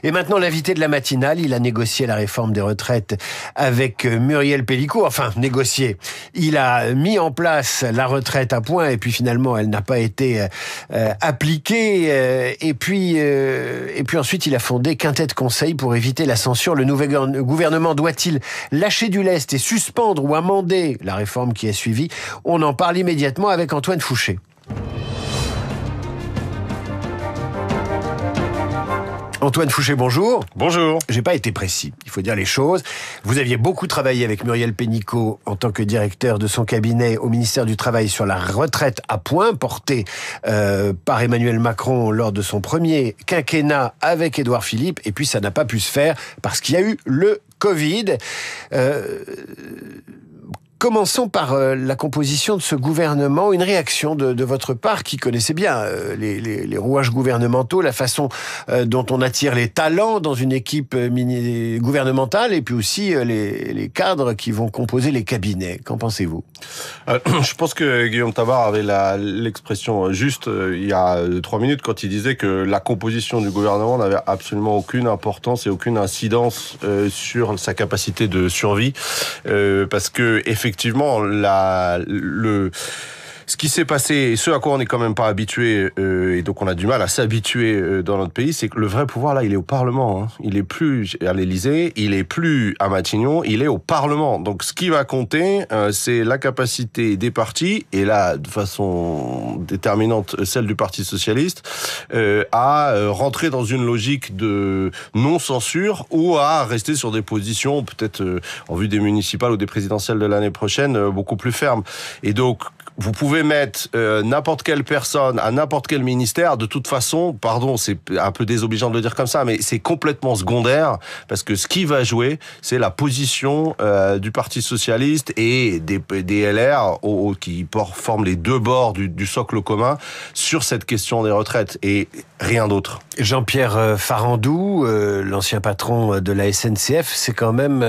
Et maintenant, l'invité de la matinale, il a négocié la réforme des retraites avec Muriel Pénicaud. Enfin, négocié. Il a mis en place la retraite à point et puis finalement, elle n'a pas été appliquée. Et puis ensuite, il a fondé Quintet Conseil pour éviter la censure. Le nouvel gouvernement doit-il lâcher du lest et suspendre ou amender la réforme qui a suivi? On en parle immédiatement avec Antoine Fouché. Antoine Fouché, bonjour. Bonjour. J'ai pas été précis, il faut dire les choses. Vous aviez beaucoup travaillé avec Muriel Pénicaud en tant que directeur de son cabinet au ministère du Travail sur la retraite à points, portée par Emmanuel Macron lors de son premier quinquennat avec Édouard Philippe. Et puis ça n'a pas pu se faire parce qu'il y a eu le Covid. Commençons par la composition de ce gouvernement. Une réaction de votre part, qui connaissait bien les rouages gouvernementaux, la façon dont on attire les talents dans une équipe gouvernementale, et puis aussi les cadres qui vont composer les cabinets. Qu'en pensez-vous ? Je pense que Guillaume Tabar avait l'expression juste il y a 3 minutes quand il disait que la composition du gouvernement n'avait absolument aucune importance et aucune incidence sur sa capacité de survie, parce que effectivement ce qui s'est passé, et ce à quoi on n'est quand même pas habitué, et donc on a du mal à s'habituer dans notre pays, c'est que le vrai pouvoir, là, il est au Parlement. Il est plus à l'Élysée, il est plus à Matignon, il est au Parlement. Donc ce qui va compter, c'est la capacité des partis, et là, de façon déterminante, celle du Parti Socialiste, à rentrer dans une logique de non-censure ou à rester sur des positions, peut-être en vue des municipales ou des présidentielles de l'année prochaine, beaucoup plus fermes. Et donc, vous pouvez mettre n'importe quelle personne à n'importe quel ministère, de toute façon, pardon, c'est un peu désobligeant de le dire comme ça, mais c'est complètement secondaire, parce que ce qui va jouer, c'est la position du Parti Socialiste et des LR qui forment les deux bords du socle commun sur cette question des retraites, et rien d'autre. Jean-Pierre Farandou, l'ancien patron de la SNCF, c'est quand même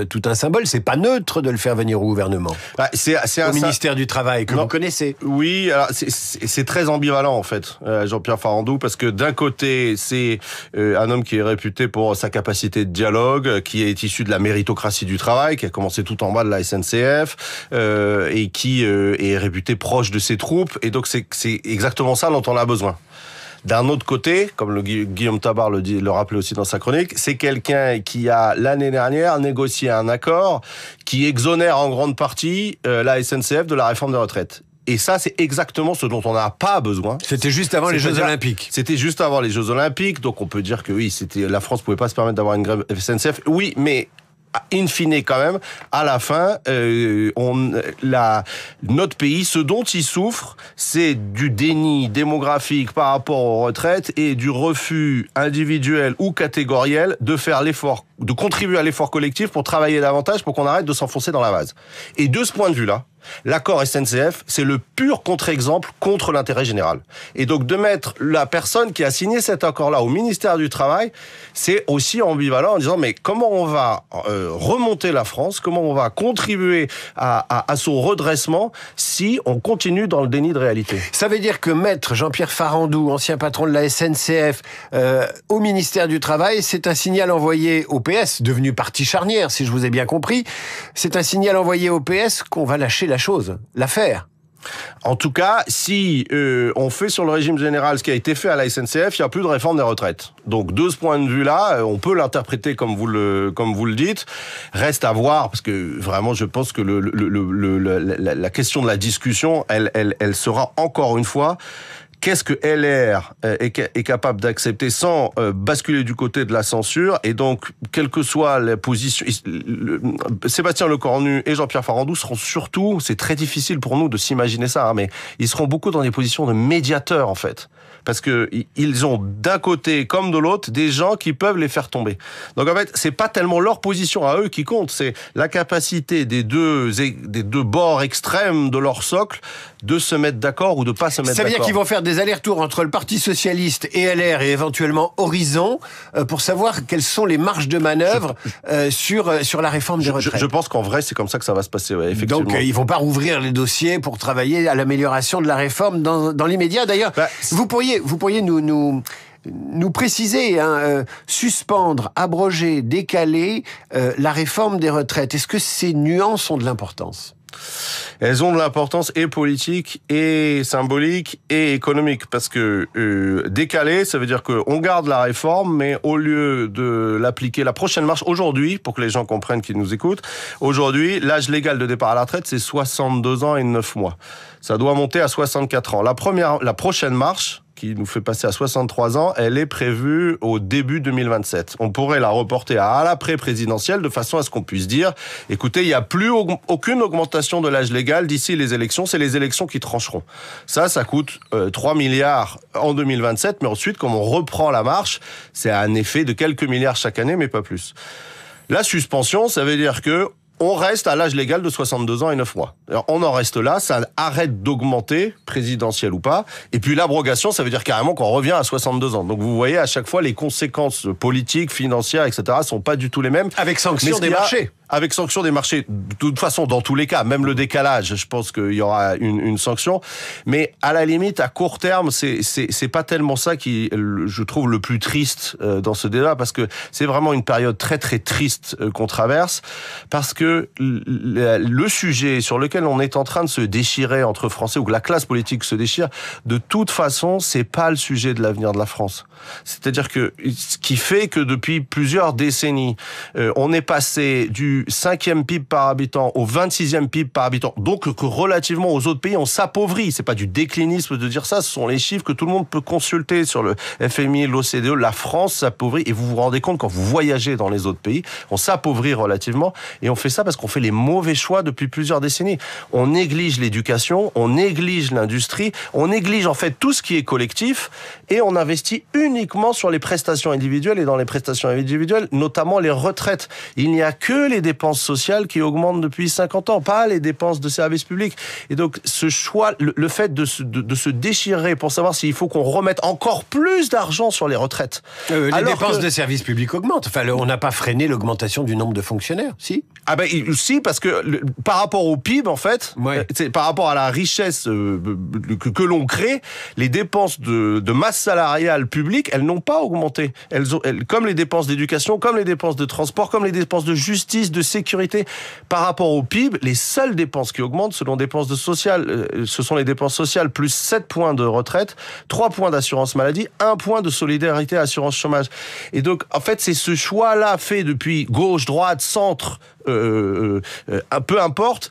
tout un symbole. C'est pas neutre de le faire venir au gouvernement. C'est au ministère du Travail, que vous connaissez. Oui, alors c'est très ambivalent en fait, Jean-Pierre Farandou, parce que d'un côté, c'est un homme qui est réputé pour sa capacité de dialogue, qui est issu de la méritocratie du travail, qui a commencé tout en bas de la SNCF, et qui est réputé proche de ses troupes, et donc c'est exactement ça dont on a besoin. D'un autre côté, comme le Guillaume Tabar le rappelait aussi dans sa chronique, c'est quelqu'un qui a, l'année dernière, négocié un accord qui exonère en grande partie la SNCF de la réforme des retraites. Et ça, c'est exactement ce dont on n'a pas besoin. C'était juste avant les Jeux Olympiques. C'était juste avant les Jeux Olympiques, donc on peut dire que oui, la France pouvait pas se permettre d'avoir une grève SNCF. Oui, mais in fine, quand même, à la fin, notre pays, ce dont il souffre, c'est du déni démographique par rapport aux retraites et du refus individuel ou catégoriel de faire l'effort, de contribuer à l'effort collectif pour travailler davantage, pour qu'on arrête de s'enfoncer dans la vase. Et de ce point de vue-là, l'accord SNCF, c'est le pur contre-exemple contre l'intérêt général. Et donc de mettre la personne qui a signé cet accord-là au ministère du Travail, c'est aussi ambivalent en disant mais comment on va remonter la France, comment on va contribuer à son redressement si on continue dans le déni de réalité. Ça veut dire que mettre Jean-Pierre Farandou, ancien patron de la SNCF, au ministère du Travail, c'est un signal envoyé au PS, devenu parti charnière, si je vous ai bien compris. C'est un signal envoyé au PS qu'on va lâcher l'affaire. En tout cas, si on fait sur le régime général ce qui a été fait à la SNCF, il n'y a plus de réforme des retraites. Donc de ce point de vue-là, on peut l'interpréter comme vous le dites. Reste à voir, parce que vraiment, je pense que la question de la discussion, elle sera encore une fois. Qu'est-ce que LR est capable d'accepter sans basculer du côté de la censure? Et donc, quelle que soit la position, Sébastien Lecornu et Jean-Pierre Farandou seront surtout, c'est très difficile pour nous de s'imaginer ça, mais ils seront beaucoup dans des positions de médiateurs, en fait. Parce que ils ont d'un côté comme de l'autre des gens qui peuvent les faire tomber. Donc en fait, c'est pas tellement leur position à eux qui compte, c'est la capacité des deux bords extrêmes de leur socle de se mettre d'accord ou de pas se mettre d'accord. Ça veut dire qu'ils vont faire des allers-retours entre le Parti Socialiste et LR et éventuellement Horizon pour savoir quelles sont les marges de manœuvre sur la réforme des retraites. Je pense qu'en vrai, c'est comme ça que ça va se passer, ouais, effectivement. Donc ils vont pas rouvrir les dossiers pour travailler à l'amélioration de la réforme dans l'immédiat. D'ailleurs, vous pourriez nous nous préciser, suspendre, abroger, décaler la réforme des retraites. Est-ce que ces nuances ont de l'importance ? Elles ont de l'importance et politique, et symbolique, et économique. Parce que décaler, ça veut dire qu'on garde la réforme, mais au lieu de l'appliquer, la prochaine marche aujourd'hui, pour que les gens comprennent qu'ils nous écoutent, aujourd'hui, l'âge légal de départ à la retraite, c'est 62 ans et 9 mois. Ça doit monter à 64 ans. La prochaine marche, qui nous fait passer à 63 ans, elle est prévue au début 2027. On pourrait la reporter à l'après-présidentielle de façon à ce qu'on puisse dire, écoutez, il n'y a plus aucune augmentation de l'âge légal d'ici les élections, c'est les élections qui trancheront. Ça coûte 3 milliards en 2027, mais ensuite, comme on reprend la marche, c'est un effet de quelques milliards chaque année, mais pas plus. La suspension, ça veut dire que on reste à l'âge légal de 62 ans et 9 mois. Alors, on en reste là, ça arrête d'augmenter, présidentiel ou pas. Et puis l'abrogation, ça veut dire carrément qu'on revient à 62 ans. Donc vous voyez, à chaque fois, les conséquences politiques, financières, etc. sont pas du tout les mêmes. Avec sanction des marchés. Avec sanction des marchés. De toute façon, dans tous les cas, même le décalage, je pense qu'il y aura une sanction. Mais à la limite, à court terme, c'est pas tellement ça qui, je trouve, le plus triste dans ce débat, parce que c'est vraiment une période très très triste qu'on traverse, parce que le sujet sur lequel on est en train de se déchirer entre Français, ou que la classe politique se déchire, de toute façon, c'est pas le sujet de l'avenir de la France. C'est-à-dire que ce qui fait que depuis plusieurs décennies, on est passé du 5e PIB par habitant au 26e PIB par habitant, donc que relativement aux autres pays, on s'appauvrit. C'est pas du déclinisme de dire ça, ce sont les chiffres que tout le monde peut consulter sur le FMI, l'OCDE. La France s'appauvrit, et vous vous rendez compte quand vous voyagez dans les autres pays, on s'appauvrit relativement, et on fait ça parce qu'on fait les mauvais choix depuis plusieurs décennies. On néglige l'éducation, on néglige l'industrie, on néglige en fait tout ce qui est collectif, et on investit uniquement sur les prestations individuelles, et dans les prestations individuelles, notamment les retraites. Il n'y a que les dépenses sociales qui augmentent depuis 50 ans, pas les dépenses de services publics. Et donc, ce choix, le fait de se déchirer pour savoir s'il faut qu'on remette encore plus d'argent sur les retraites. Les dépenses de services publics augmentent. Enfin, on n'a pas freiné l'augmentation du nombre de fonctionnaires, si ? Ah ben, si, parce que par rapport au PIB, en fait, par rapport à la richesse que l'on crée, les dépenses de masse salariale publique, elles n'ont pas augmenté. Elles, comme les dépenses d'éducation, comme les dépenses de transport, comme les dépenses de justice, de sécurité. Par rapport au PIB, les seules dépenses qui augmentent, ce sont les dépenses sociales, plus 7 points de retraite, 3 points d'assurance maladie, 1 point de solidarité assurance chômage. Et donc, en fait, c'est ce choix-là fait depuis gauche, droite, centre, peu importe,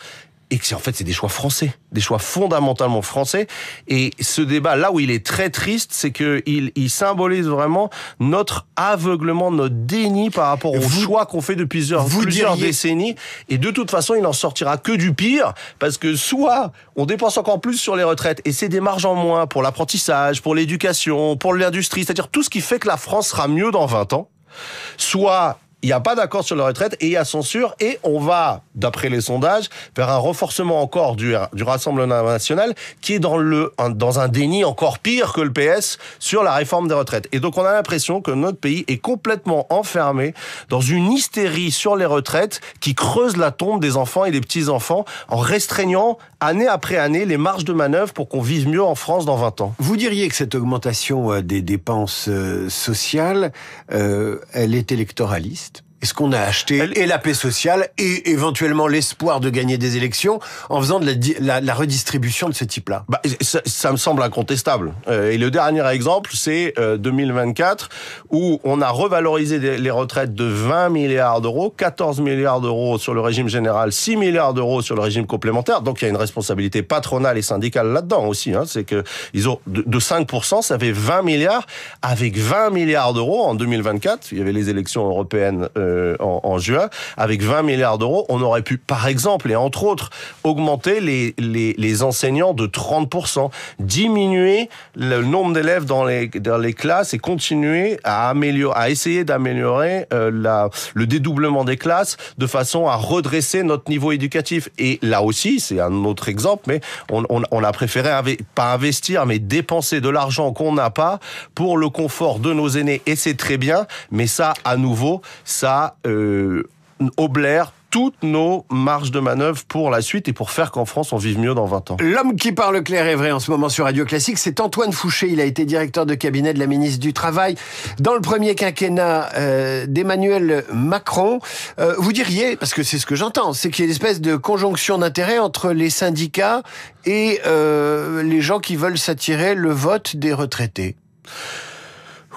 et que c'est des choix français, des choix fondamentalement français. Et ce débat, là où il est très triste, c'est que il symbolise vraiment notre aveuglement, notre déni par rapport aux choix qu'on fait depuis plusieurs décennies. Et de toute façon, il n'en sortira que du pire, parce que soit on dépense encore plus sur les retraites, et c'est des marges en moins pour l'apprentissage, pour l'éducation, pour l'industrie, c'est-à-dire tout ce qui fait que la France sera mieux dans 20 ans, soit il n'y a pas d'accord sur la retraite et il y a censure, et on va, d'après les sondages, vers un renforcement encore du Rassemblement national qui est dans un déni encore pire que le PS sur la réforme des retraites. Et donc on a l'impression que notre pays est complètement enfermé dans une hystérie sur les retraites qui creuse la tombe des enfants et des petits-enfants en restreignant année après année les marges de manœuvre pour qu'on vive mieux en France dans 20 ans. Vous diriez que cette augmentation des dépenses sociales, elle est électoraliste ? Est-ce qu'on a acheté et la paix sociale et éventuellement l'espoir de gagner des élections en faisant de la redistribution de ce type-là ? Ça me semble incontestable. Et le dernier exemple, c'est 2024, où on a revalorisé les retraites de 20 milliards d'euros, 14 milliards d'euros sur le régime général, 6 milliards d'euros sur le régime complémentaire. Donc il y a une responsabilité patronale et syndicale là-dedans aussi. C'est que ils ont de 5%, ça fait 20 milliards. Avec 20 milliards d'euros en 2024, il y avait les élections européennes en juin, avec 20 milliards d'euros, on aurait pu, par exemple, et entre autres, augmenter les enseignants de 30%, diminuer le nombre d'élèves dans les classes et continuer à essayer d'améliorer le dédoublement des classes de façon à redresser notre niveau éducatif. Et là aussi, c'est un autre exemple, mais on a préféré pas investir, mais dépenser de l'argent qu'on n'a pas pour le confort de nos aînés, et c'est très bien, mais ça, à nouveau, ça obère toutes nos marges de manœuvre pour la suite et pour faire qu'en France, on vive mieux dans 20 ans. L'homme qui parle clair et vrai en ce moment sur Radio Classique, c'est Antoine Fouché. Il a été directeur de cabinet de la ministre du Travail dans le premier quinquennat d'Emmanuel Macron. Vous diriez, parce que c'est ce que j'entends, c'est qu'il y a une espèce de conjonction d'intérêts entre les syndicats et les gens qui veulent s'attirer le vote des retraités.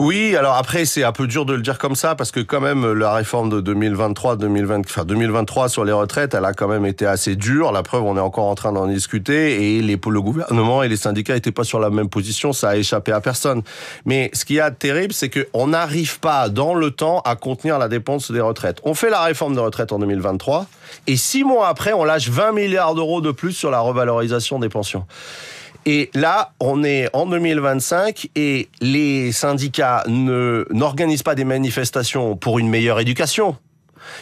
Oui, alors après, c'est un peu dur de le dire comme ça, parce que quand même, la réforme de 2023 sur les retraites, elle a quand même été assez dure. La preuve, on est encore en train d'en discuter, et le gouvernement et les syndicats n'étaient pas sur la même position, ça a échappé à personne. Mais ce qu'il y a de terrible, c'est qu'on n'arrive pas, dans le temps, à contenir la dépense des retraites. On fait la réforme des retraites en 2023, et 6 mois après, on lâche 20 milliards d'euros de plus sur la revalorisation des pensions. Et là, on est en 2025 et les syndicats n'organisent pas des manifestations pour une meilleure éducation.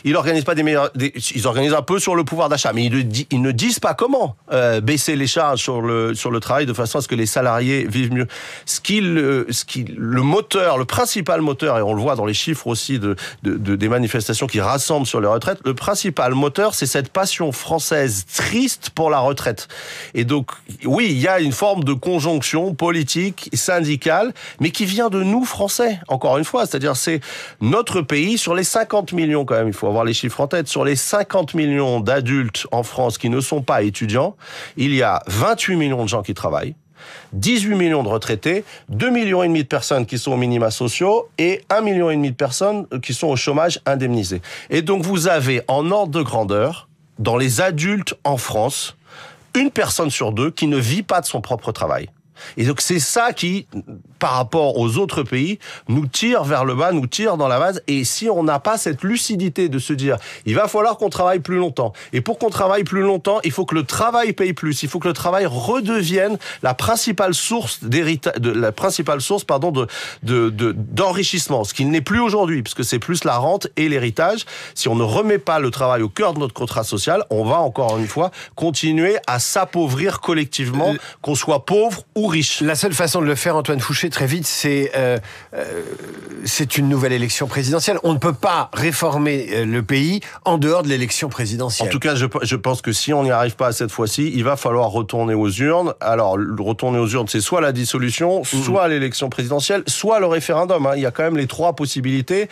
Ils organisent pas ils organisent un peu sur le pouvoir d'achat, mais ils ne disent pas comment baisser les charges sur le travail de façon à ce que les salariés vivent mieux. Le moteur, le principal moteur, et on le voit dans les chiffres aussi des manifestations qui rassemblent sur les retraites, le principal moteur, c'est cette passion française triste pour la retraite. Et donc, oui, il y a une forme de conjonction politique, syndicale, mais qui vient de nous, Français, encore une fois. C'est-à-dire, c'est notre pays, sur les 50 millions quand même, il faut avoir les chiffres en tête, sur les 50 millions d'adultes en France qui ne sont pas étudiants, il y a 28 millions de gens qui travaillent, 18 millions de retraités, 2,5 millions de personnes qui sont aux minima sociaux et 1,5 million de personnes qui sont au chômage indemnisé. Et donc vous avez en ordre de grandeur, dans les adultes en France, 1 personne sur 2 qui ne vit pas de son propre travail. Et donc c'est ça qui, par rapport aux autres pays, nous tire vers le bas, nous tire dans la vase. Et si on n'a pas cette lucidité de se dire, il va falloir qu'on travaille plus longtemps. Et pour qu'on travaille plus longtemps, il faut que le travail paye plus. Il faut que le travail redevienne la principale source d'enrichissement. Ce qu'il n'est plus aujourd'hui, puisque c'est plus la rente et l'héritage. Si on ne remet pas le travail au cœur de notre contrat social, on va encore une fois continuer à s'appauvrir collectivement, qu'on soit pauvre ou riche. La seule façon de le faire, Antoine Fouché, très vite, c'est une nouvelle élection présidentielle. On ne peut pas réformer le pays en dehors de l'élection présidentielle. En tout cas, je pense que si on n'y arrive pas cette fois-ci, il va falloir retourner aux urnes. Alors, retourner aux urnes, c'est soit la dissolution, soit l'élection présidentielle, soit le référendum. Il y a quand même les 3 possibilités.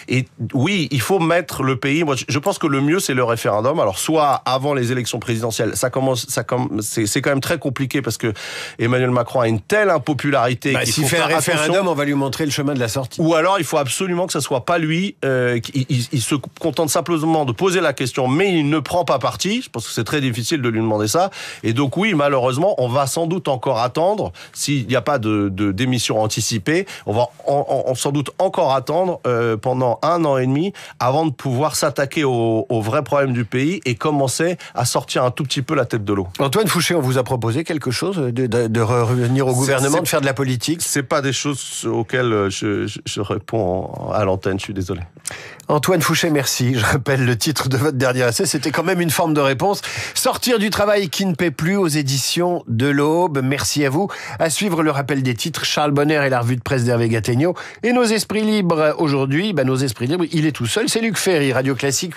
Et oui, il faut mettre le pays... Moi, je pense que le mieux, c'est le référendum. Alors, soit avant les élections présidentielles, c'est quand même très compliqué parce que Emmanuel Macron a une telle impopularité s'il fait un référendum, on va lui montrer le chemin de la sortie. Ou alors, il faut absolument que ce soit pas lui. Il se contente simplement de poser la question, mais il ne prend pas parti. Je pense que c'est très difficile de lui demander ça. Et donc oui, malheureusement, on va sans doute encore attendre. S'il n'y a pas de démission anticipée, on va sans doute encore attendre pendant 1 an et demi avant de pouvoir s'attaquer aux vrais problèmes du pays et commencer à sortir un tout petit peu la tête de l'eau. Antoine Fouché, on vous a proposé quelque chose de revenir au gouvernement, de faire de la politique? C'est pas des choses auxquelles je réponds à l'antenne, je suis désolé. Antoine Fouché, merci. Je rappelle le titre de votre dernier essai, c'était quand même une forme de réponse. Sortir du travail qui ne paie plus, aux éditions de l'Aube. Merci à vous. À suivre le rappel des titres, Charles Bonner et la revue de presse d'Hervé Gattegno. Et nos esprits libres aujourd'hui, nos esprits libres, il est tout seul, c'est Luc Ferry, Radio Classique.